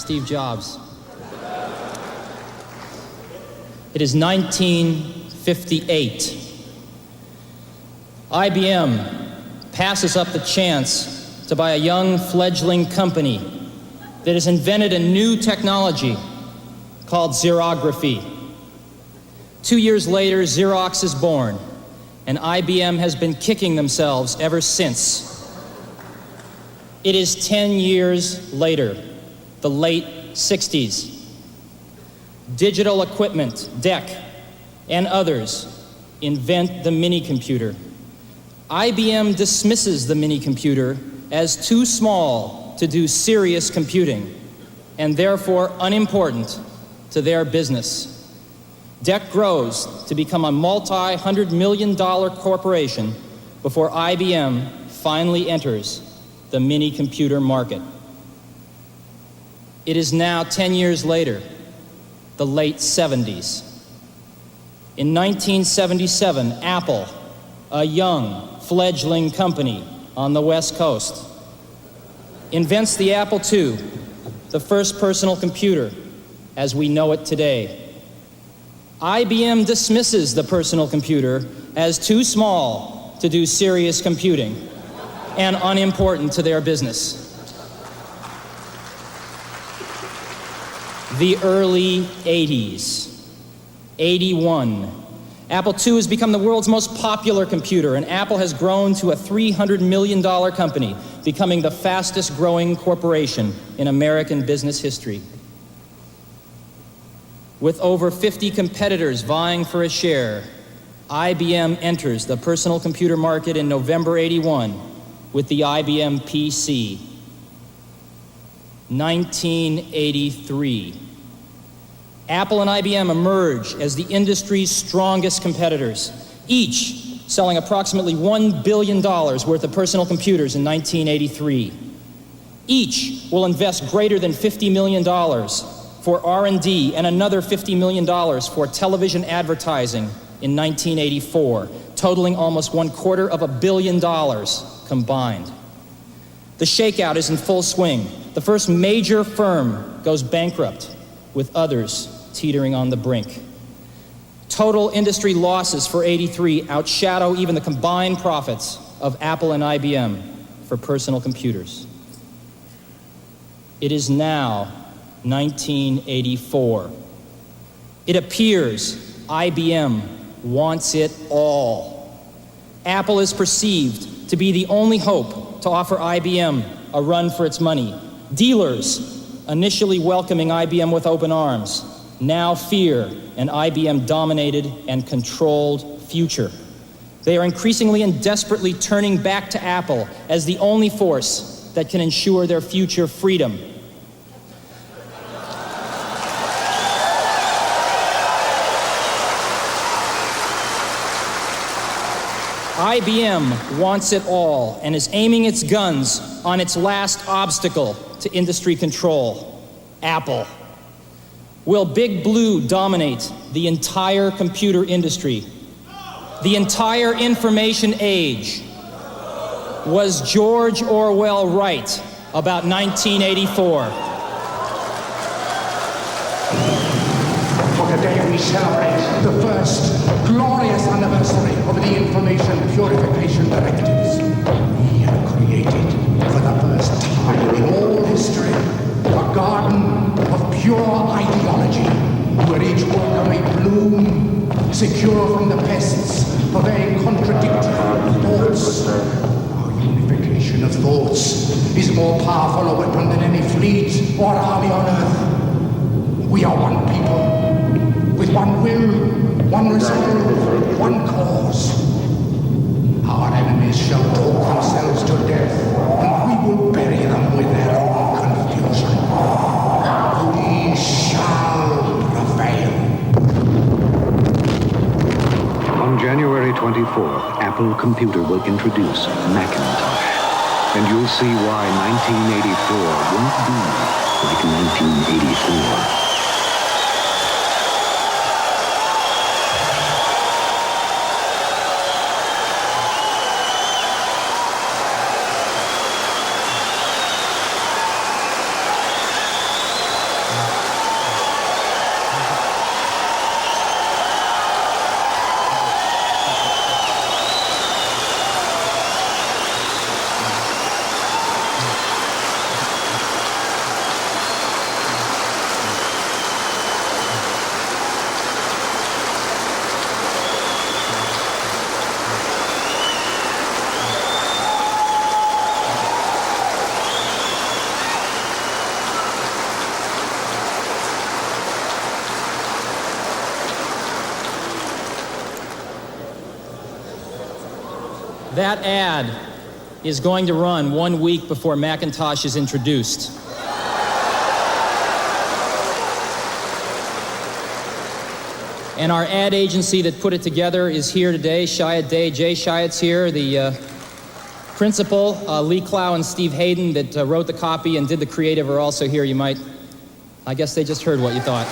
Steve Jobs. It is 1958. IBM passes up the chance to buy a young fledgling company that has invented a new technology called xerography. 2 years later, Xerox is born, and IBM has been kicking themselves ever since. It is 10 years later, the late 60s. Digital Equipment, DEC, and others invent the mini-computer. IBM dismisses the mini-computer as too small to do serious computing, and therefore unimportant to their business. DEC grows to become a multi-hundred-million-dollar corporation before IBM finally enters the mini-computer market. It is now 10 years later, the late 70s. In 1977, Apple, a young, fledgling company on the West Coast, invents the Apple II, the first personal computer as we know it today. IBM dismisses the personal computer as too small to do serious computing and unimportant to their business. The early 80s. 81. Apple II has become the world's most popular computer, and Apple has grown to a $300 million company, becoming the fastest growing corporation in American business history. With over 50 competitors vying for a share, IBM enters the personal computer market in November 81 with the IBM PC. 1983. Apple and IBM emerge as the industry's strongest competitors, each selling approximately $1 billion worth of personal computers in 1983. Each will invest greater than $50 million for R&D and another $50 million for television advertising in 1984, totaling almost $250 million combined. The shakeout is in full swing. The first major firm goes bankrupt, with others teetering on the brink. Total industry losses for 83 outshadow even the combined profits of Apple and IBM for personal computers. It is now 1984. It appears IBM wants it all. Apple is perceived to be the only hope to offer IBM a run for its money. Dealers, initially welcoming IBM with open arms, now fear an IBM-dominated and controlled future. They are increasingly and desperately turning back to Apple as the only force that can ensure their future freedom. IBM wants it all and is aiming its guns on its last obstacle to industry control, Apple. Will Big Blue dominate the entire computer industry? The entire information age? Was George Orwell right about 1984? For today we celebrate the first glorious anniversary of the Information Purification Directives. We have created, for the first time in all history, a garden of pure ideology, where each worker may bloom, secure from the pests of very contradictory thoughts. Our unification of thoughts is more powerful a weapon than any fleet or army on earth. We are one people, with one will, one resolve, one cause. Our enemies shall talk themselves to death, and we will bury them with their own confusion. We shall prevail. On January 24th, Apple Computer will introduce Macintosh. And you'll see why 1984 won't be like 1984. That ad is going to run 1 week before Macintosh is introduced. And our ad agency that put it together is here today. Shia Day, Jay Shiatt's here. The principal, Lee Clow and Steve Hayden, that wrote the copy and did the creative, are also here. I guess they just heard what you thought.